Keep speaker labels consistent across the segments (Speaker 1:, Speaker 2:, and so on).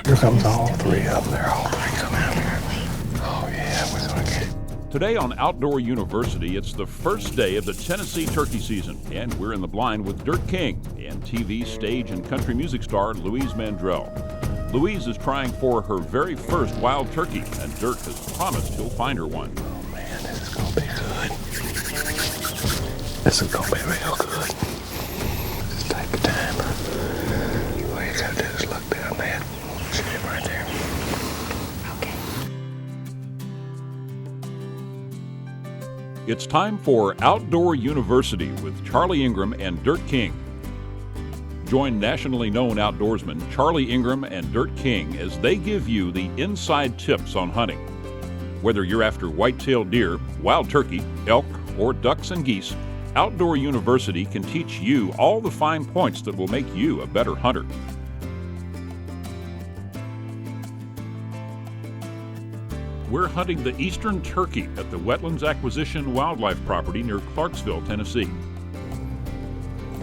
Speaker 1: Here comes all three of them. They're all three coming out here. Oh yeah, we're gonna get it.
Speaker 2: Today on Outdoor University, it's the first day of the Tennessee turkey season, and we're in the blind with Dirt King and TV, stage, and country music star Louise Mandrell. Louise is trying for her very first wild turkey, and Dirt has promised he'll find her one.
Speaker 1: Oh man, this is gonna be good. This is gonna be real good. Just take your time. All you gotta do is look down there. See him right there.
Speaker 3: Okay.
Speaker 2: It's time for Outdoor University with Charlie Ingram and Dirt King. Join nationally known outdoorsmen Charlie Ingram and Dirt King as they give you the inside tips on hunting. Whether you're after white-tailed deer, wild turkey, elk, or ducks and geese, Outdoor University can teach you all the fine points that will make you a better hunter. We're hunting the eastern turkey at the Wetlands Acquisition Wildlife Property near Clarksville, Tennessee.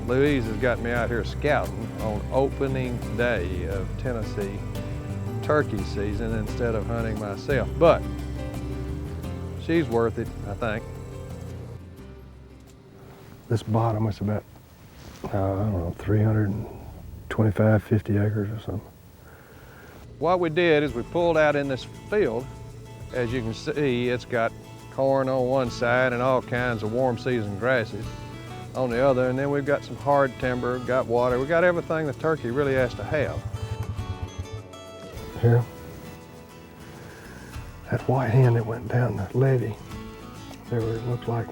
Speaker 4: Louise has got me out here scouting on opening day of Tennessee turkey season instead of hunting myself, but she's worth it, I think.
Speaker 1: This bottom is about, I don't know, 325, 50 acres or something.
Speaker 4: What we did is we pulled out in this field. As you can see, it's got corn on one side and all kinds of warm season grasses on the other, and then we've got some hard timber, got water, we got everything the turkey really has to have.
Speaker 1: Here, that white hen that went down the levee, there it looked like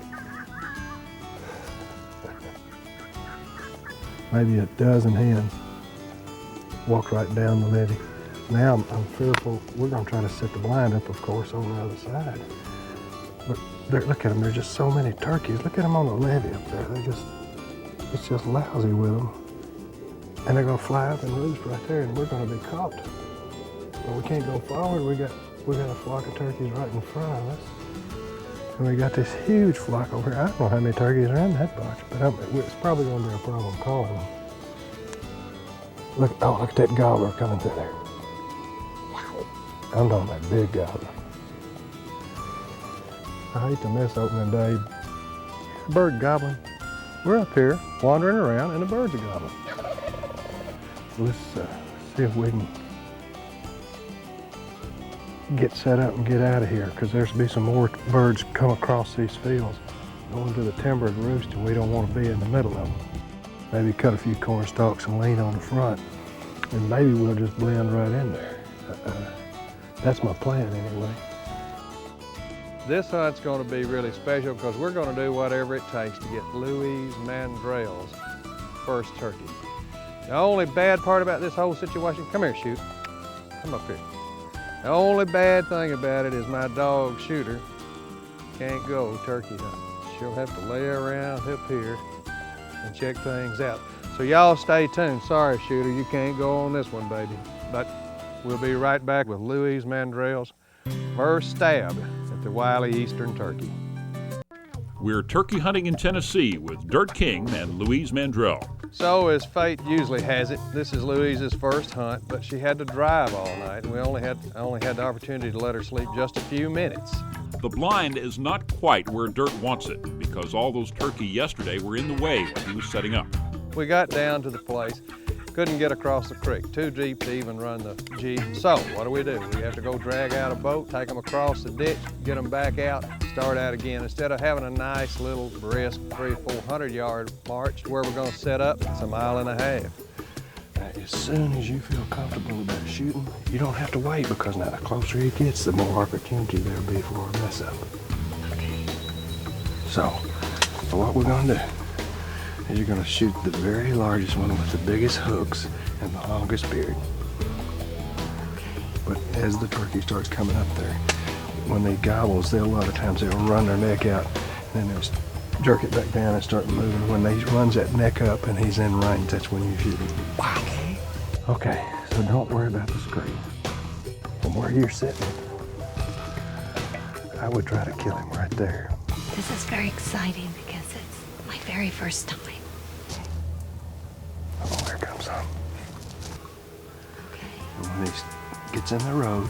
Speaker 1: maybe a dozen hens walked right down the levee. Now I'm fearful we're going to try to set the blind up, of course, on the other side. But look at them, there's just so many turkeys. Look at them on the levee up there. It's just lousy with them. And they're going to fly up and roost right there, and we're going to be caught. But we can't go forward. We got a flock of turkeys right in front of us. And we got this huge flock over here. I don't know how many turkeys are in that bunch, but it's probably going to be a problem calling them. Look at that gobbler coming through there. I'm talking about big gobbler. I hate to miss opening day. Bird gobbling. We're up here wandering around and the birds are gobbling. Let's see if we can get set up and get out of here, because there's be some more birds come across these fields going to the timber and roost, and we don't want to be in the middle of them. Maybe cut a few corn stalks and lean on the front, and maybe we'll just blend right in there. That's my plan anyway.
Speaker 4: This hunt's going to be really special because we're going to do whatever it takes to get Louise Mandrell's first turkey. The only bad part about this whole situation, come here, Shoot. Come up here. The only bad thing about it is my dog, Shooter, can't go turkey hunting. She'll have to lay around up here and check things out. So y'all stay tuned. Sorry, Shooter, you can't go on this one, baby. But we'll be right back with Louise Mandrell's first stab at the wily eastern turkey.
Speaker 2: We're turkey hunting in Tennessee with Dirt King and Louise Mandrell.
Speaker 4: So as fate usually has it, this is Louise's first hunt, but she had to drive all night, and I only had the opportunity to let her sleep just a few minutes.
Speaker 2: The blind is not quite where Dirt wants it, because all those turkey yesterday were in the way when he was setting up.
Speaker 4: We got down to the place, couldn't get across the creek, too deep to even run the Jeep. So what do? We have to go drag out a boat, take them across the ditch, get them back out, start out again. Instead of having a nice little brisk 300-400 yard march where we're going to set up, it's 1.5 miles.
Speaker 1: As soon as you feel comfortable about shooting, you don't have to wait, because now the closer he gets, the more opportunity there'll be for a mess up.
Speaker 3: Okay.
Speaker 1: So what we're going to do is you're going to shoot the very largest one with the biggest hooks and the longest beard. But as the turkey starts coming up there, when they gobbles, a lot of times they'll run their neck out, and then they'll jerk it back down and start moving. When he runs that neck up and he's in range, that's when you shoot him. Okay, so don't worry about the screen. From where you're sitting, I would try to kill him right there.
Speaker 3: This is very exciting because it's my very first time.
Speaker 1: Oh, there comes some.
Speaker 3: Okay.
Speaker 1: And when he's gets in the road,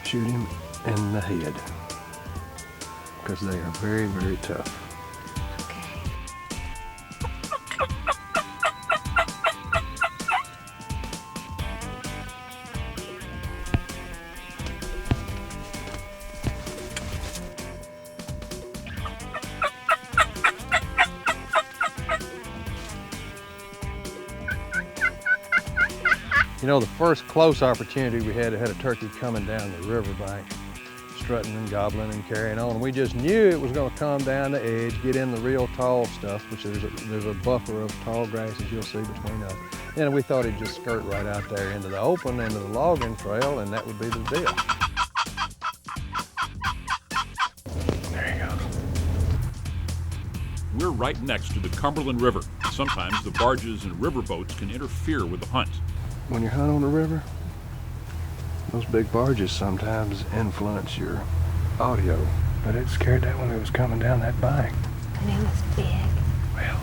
Speaker 1: shoot him in the head, because they are very, very tough.
Speaker 4: You know, the first close opportunity we had a turkey coming down the riverbank, strutting and gobbling and carrying on. We just knew it was going to come down the edge, get in the real tall stuff, which there's a buffer of tall grasses you'll see between us. And we thought he'd just skirt right out there into the open, into the logging trail, and that would be the deal.
Speaker 1: There you go.
Speaker 2: We're right next to the Cumberland River. Sometimes the barges and riverboats can interfere with the hunt.
Speaker 1: When you hunt on the river, those big barges sometimes influence your audio. But it scared that when it was coming down that bank.
Speaker 3: And it was big.
Speaker 1: Well,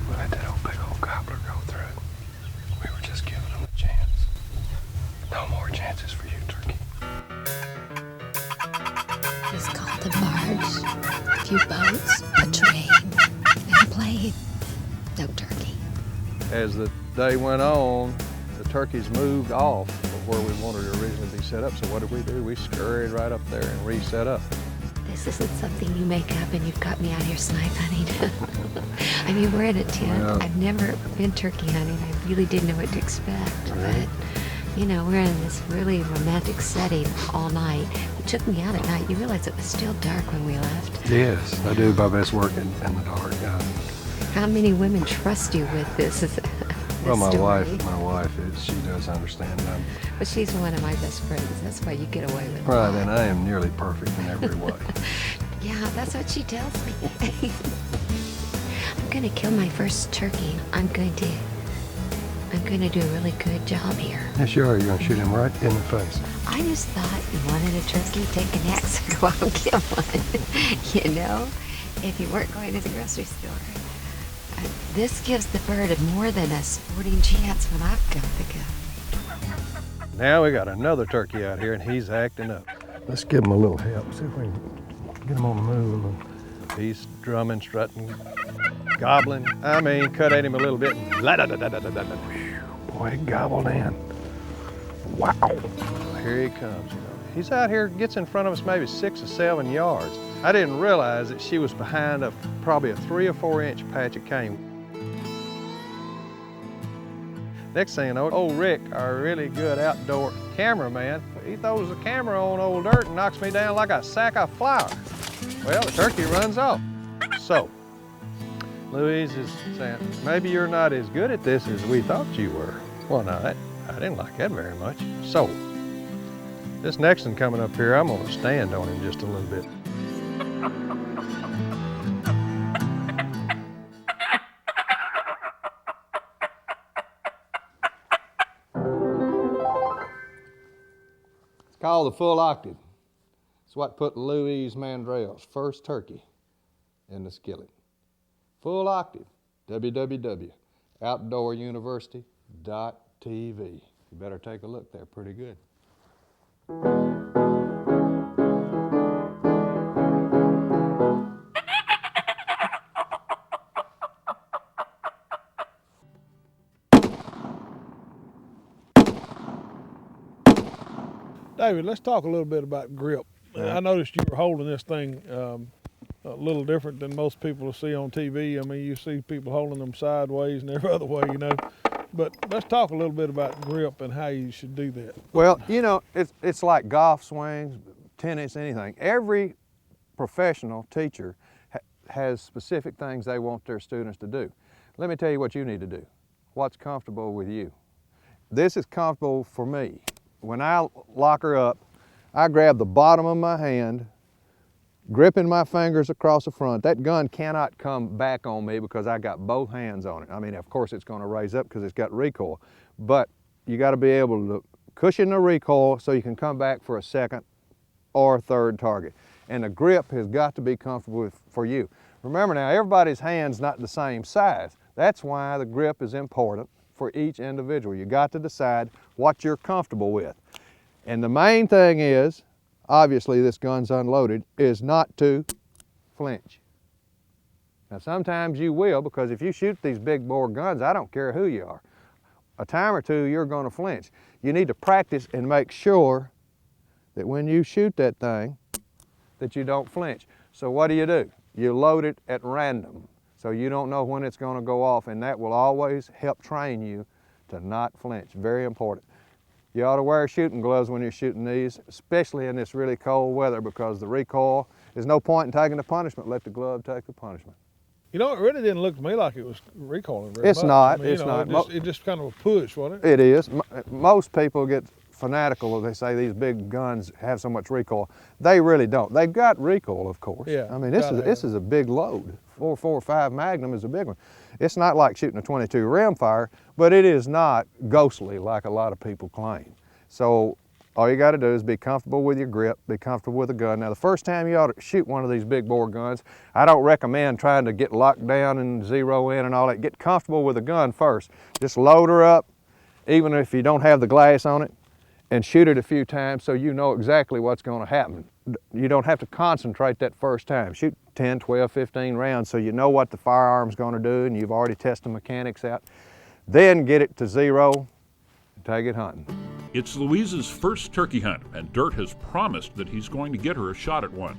Speaker 1: we let that old big old gobbler go through. We were just giving him a chance. No more chances for you, turkey.
Speaker 3: It's called a barge, a few boats, a train, and a plane. No turkey.
Speaker 4: As the day went on, the turkeys moved off of where we wanted to originally be set up. So what did we do? We scurried right up there and reset up.
Speaker 3: This isn't something you make up and you've got me out here snipe hunting. I mean, we're in a tent.
Speaker 1: Well,
Speaker 3: I've never been turkey hunting. I really didn't know what to expect.
Speaker 1: Right.
Speaker 3: But, you know, we're in this really romantic setting all night. You took me out at night. You realize it was still dark when we left.
Speaker 1: Yes, I do my best work in the dark.
Speaker 3: How many women trust you with this?
Speaker 1: Well, my
Speaker 3: story?
Speaker 1: wife she does understand that.
Speaker 3: But she's one of my best friends. That's why you get away with it.
Speaker 1: Right, and I am nearly perfect in every way.
Speaker 3: Yeah, that's what she tells me. I'm gonna kill my first turkey. I'm going to do a really good job here.
Speaker 1: Yes, you are. You're gonna shoot him right in the face.
Speaker 3: I just thought you wanted a turkey, take an axe and go out and kill one. You know, if you weren't going to the grocery store. This gives the bird more than a sporting chance when I've got the gun.
Speaker 4: Now we got another turkey out here and he's acting up.
Speaker 1: Let's give him a little help. See if we can get him on the move.
Speaker 4: He's drumming, strutting, gobbling. I mean, cut at him a little bit.
Speaker 1: Boy, he gobbled in. Wow.
Speaker 4: Here he comes, you know. He's out here, gets in front of us maybe 6 or 7 yards. I didn't realize that she was behind probably a 3 or 4 inch patch of cane. Next thing you know, old Rick, our really good outdoor cameraman, he throws the camera on old dirt and knocks me down like a sack of flour. Well, the turkey runs off. So, Louise is saying, maybe you're not as good at this as we thought you were. Well, no, I didn't like that very much. So, this next one coming up here, I'm gonna stand on him just a little bit. It's called the full octave. It's what put Louise Mandrell's first turkey in the skillet. Full octave, www.outdooruniversity.tv. You better take a look there, pretty good.
Speaker 5: David, let's talk a little bit about grip. I noticed you were holding this thing a little different than most people see on TV. I mean, you see people holding them sideways and every other way, you know. But let's talk a little bit about grip and how you should do that.
Speaker 4: Well, you know, it's like golf swings, tennis, anything. Every professional teacher has specific things they want their students to do. Let me tell you what you need to do. What's comfortable with you. This is comfortable for me. When I lock her up, I grab the bottom of my hand, gripping my fingers across the front. That gun cannot come back on me because I got both hands on it. I mean, of course it's going to raise up because it's got recoil, but you got to be able to cushion the recoil so you can come back for a second or third target. And the grip has got to be comfortable for you. Remember now, everybody's hand's not the same size. That's why the grip is important. for each individual. You got to decide what you're comfortable with. And the main thing is, obviously this gun's unloaded, is not to flinch. Now sometimes you will, because if you shoot these big bore guns, I don't care who you are, a time or two you're going to flinch. You need to practice and make sure that when you shoot that thing, that you don't flinch. So what do? You load it at random, so you don't know when it's going to go off, and that will always help train you to not flinch. Very important. You ought to wear shooting gloves when you're shooting these, especially in this really cold weather, because the recoil, there's no point in taking the punishment. Let the glove take the punishment.
Speaker 5: You know, it really didn't look to me like it was recoiling very
Speaker 4: It's
Speaker 5: much.
Speaker 4: not,
Speaker 5: I mean,
Speaker 4: it's
Speaker 5: you know,
Speaker 4: not.
Speaker 5: It just kind of a push, wasn't it?
Speaker 4: It is. Most people get fanatical if they say these big guns have so much recoil. They really don't. They've got recoil, of course.
Speaker 5: Yeah,
Speaker 4: I mean, this is a big load. 4.45 Magnum is a big one. It's not like shooting a 22 rimfire, but it is not ghostly like a lot of people claim. So all you got to do is be comfortable with your grip, be comfortable with the gun. Now the first time you ought to shoot one of these big bore guns, I don't recommend trying to get locked down and zero in and all that. Get comfortable with the gun first. Just load her up, even if you don't have the glass on it, and shoot it a few times so you know exactly what's going to happen. You don't have to concentrate that first time. Shoot 10, 12, 15 rounds so you know what the firearm's going to do and you've already tested the mechanics out. Then get it to zero and take it hunting.
Speaker 2: It's Louise's first turkey hunt, and Dirt has promised that he's going to get her a shot at one.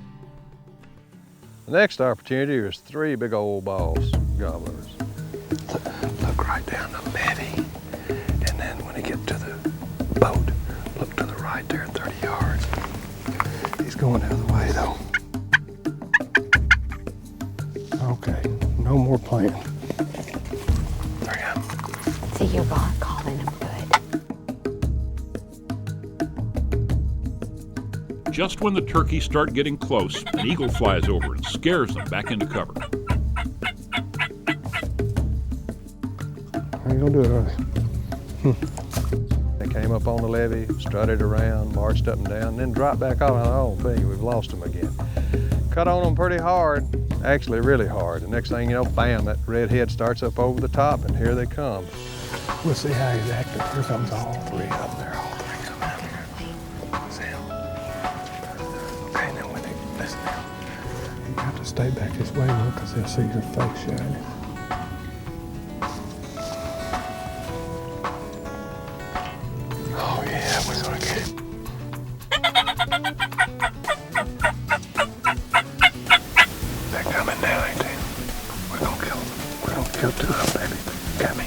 Speaker 4: The next opportunity is 3 big old balls, gobblers.
Speaker 1: Look right down the levee, and then when you get to the boat, look to the right there, 30 yards. He's going the other way though. Okay, no more playing. There you go.
Speaker 3: See, you're calling him good.
Speaker 2: Just when the turkeys start getting close, an eagle flies over and scares them back into cover.
Speaker 1: I ain't gonna do it, are they?
Speaker 4: They came up on the levee, strutted around, marched up and down, and then dropped back off. Oh, we've lost them again. Cut on them pretty hard, actually really hard. The next thing you know, bam, that red head starts up over the top, and here they come.
Speaker 1: We'll see how he's acting. Here comes all 3 up there. All 3 come out here. See him? Okay, now when they listen now, you have to stay back this way, look, because they'll see your face shining. Oh yeah, we're gonna get him. They're coming now, ain't they? We're gonna kill them. We're gonna kill 2 of them, baby. Got me.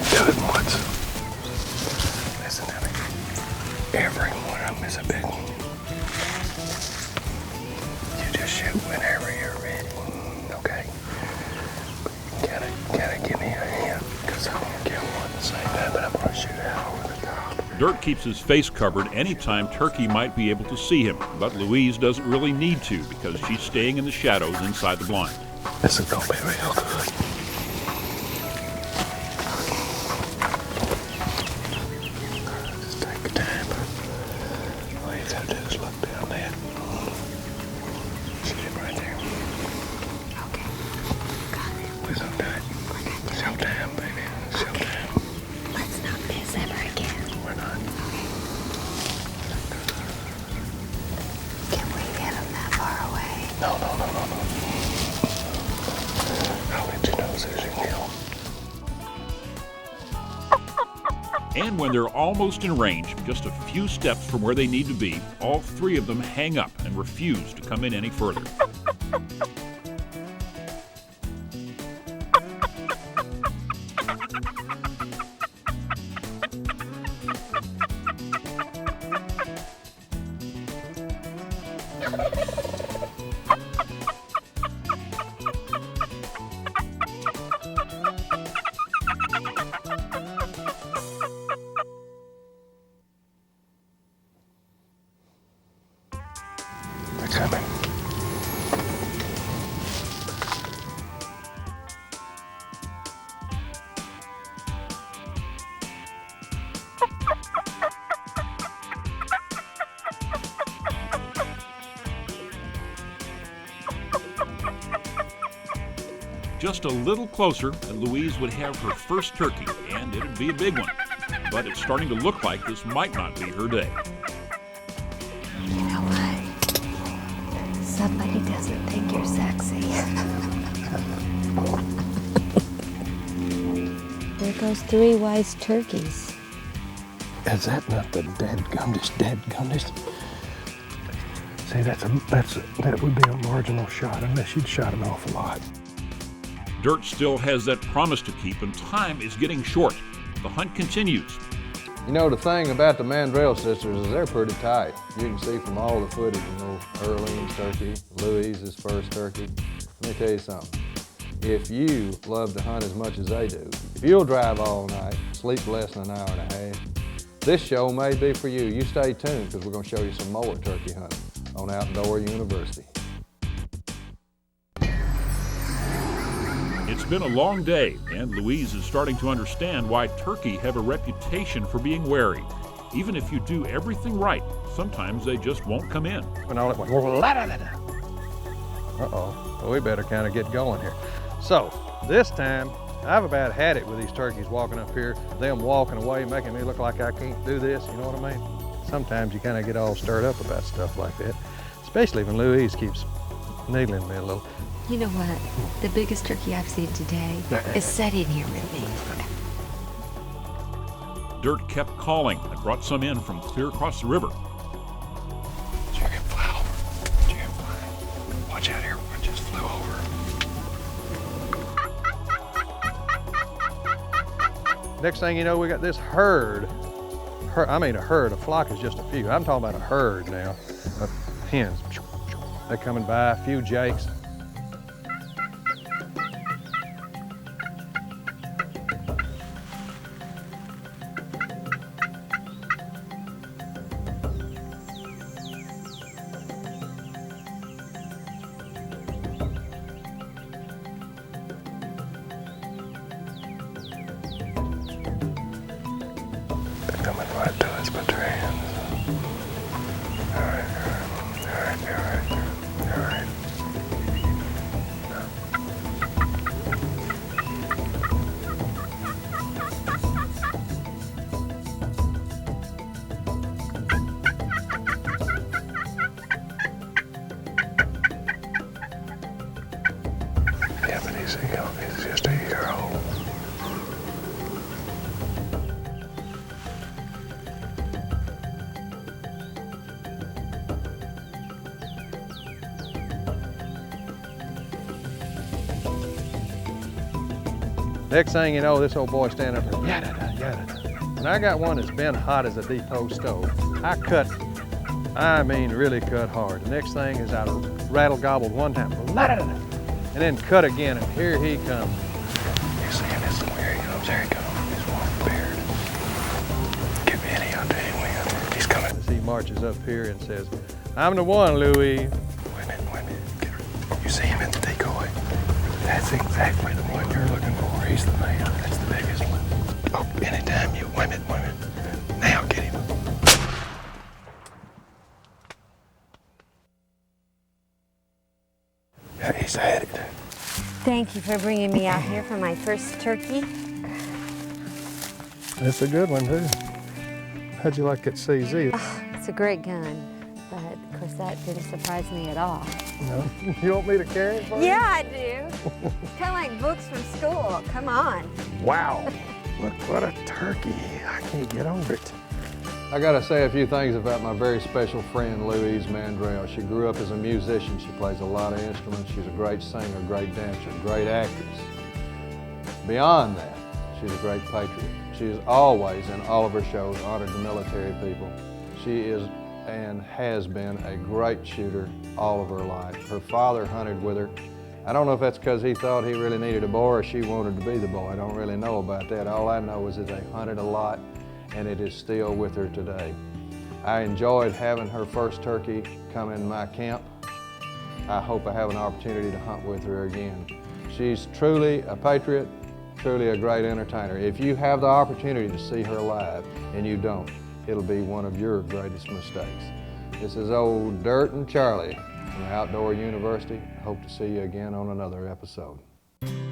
Speaker 1: Do it once. Listen to me. Every one of them is a big one. You just shoot whenever you're ready, okay? But you gotta give me a hint, because I'm gonna kill one at the same time, but I'm gonna shoot out over the top.
Speaker 2: Dirt keeps his face covered anytime Turkey might be able to see him, but Louise doesn't really need to because she's staying in the shadows inside the blind.
Speaker 1: This is gonna be real good. Just take your time. All you gotta do is look down there. Shoot him right there.
Speaker 3: Okay. Got it.
Speaker 1: We're so good. Showtime, baby. Showtime.
Speaker 3: Let's not miss ever again.
Speaker 1: We're not.
Speaker 3: Can we get him that far away?
Speaker 1: No. I'll let you know as soon as you can kill him.
Speaker 2: And when they're almost in range, just a few steps from where they need to be, all 3 of them hang up and refuse to come in any further.
Speaker 1: They're coming.
Speaker 2: just a little closer, and Louise would have her first turkey, and it'd be a big one. But it's starting to look like this might not be her day.
Speaker 3: You know what? Somebody doesn't think you're sexy. There goes 3 wise turkeys.
Speaker 1: Is that not the dadgumdest? See, that would be a marginal shot unless you'd shot an awful lot.
Speaker 2: Dirt still has that promise to keep, and time is getting short. The hunt continues.
Speaker 4: You know, the thing about the Mandrell sisters is they're pretty tight. You can see from all the footage, you know, Earlene's turkey, Louise's first turkey. Let me tell you something. If you love to hunt as much as they do, if you'll drive all night, sleep less than an hour and a half, this show may be for you. You stay tuned because we're going to show you some more turkey hunting on Outdoor University.
Speaker 2: It's been a long day, and Louise is starting to understand why turkey have a reputation for being wary. Even if you do everything right, sometimes they just won't come in.
Speaker 4: And all it went, uh-oh, well, we better kind of get going here. So, this time, I've about had it with these turkeys walking up here, them walking away, making me look like I can't do this, you know what I mean? Sometimes you kind of get all stirred up about stuff like that, especially when Louise keeps needling me a little.
Speaker 3: You know what? The biggest turkey I've seen today is sitting here with me.
Speaker 2: Dirt kept calling and brought some in from clear across the river.
Speaker 1: Chicken fly over. Chicken fly. Watch out here, one just flew over.
Speaker 4: Next thing you know, we got this herd. I mean a herd, a flock is just a few. I'm talking about a herd now of hens. They're coming by, a few jakes.
Speaker 1: Coming right to us, put your hands. All right. Yeah, but he's just a year-old.
Speaker 4: Next thing you know, this old boy standing up there, yada. And I got one that's been hot as a depot stove. I mean really cut hard. The next thing is I rattle gobbled one time, and then cut again, and here he comes.
Speaker 1: You see him? It's where he comes. There he comes. He's one beard. Give me any out there, win. He's coming.
Speaker 4: As he marches up here and says, I'm the one, Louise.
Speaker 1: Wait a minute. You see him at the decoy? That's exactly the one you're looking for. He's the man. That's the biggest one. Oh, anytime you... Wait a minute. Now get him. Yeah, he's had it.
Speaker 6: Thank you for bringing me out here for my first turkey.
Speaker 5: It's a good one, too. How'd you like it, CZ?
Speaker 6: Oh, it's a great gun, but of course that didn't surprise me at all.
Speaker 5: No? You want me to carry it for you?
Speaker 6: Yeah, I do. It's kind of like books from school. Come on.
Speaker 1: Wow. Look what a turkey. I can't get over it.
Speaker 4: I gotta say a few things about my very special friend, Louise Mandrell. She grew up as a musician. She plays a lot of instruments. She's a great singer, great dancer, great actress. Beyond that, she's a great patriot. She is always, in all of her shows, honored the military people. She is and has been a great shooter all of her life. Her father hunted with her. I don't know if that's because he thought he really needed a boy or she wanted to be the boy. I don't really know about that. All I know is that they hunted a lot, and it is still with her today. I enjoyed having her first turkey come in my camp. I hope I have an opportunity to hunt with her again. She's truly a patriot, truly a great entertainer. If you have the opportunity to see her live and you don't, it'll be one of your greatest mistakes. This is old Dirt and Charlie from Outdoor University. Hope to see you again on another episode.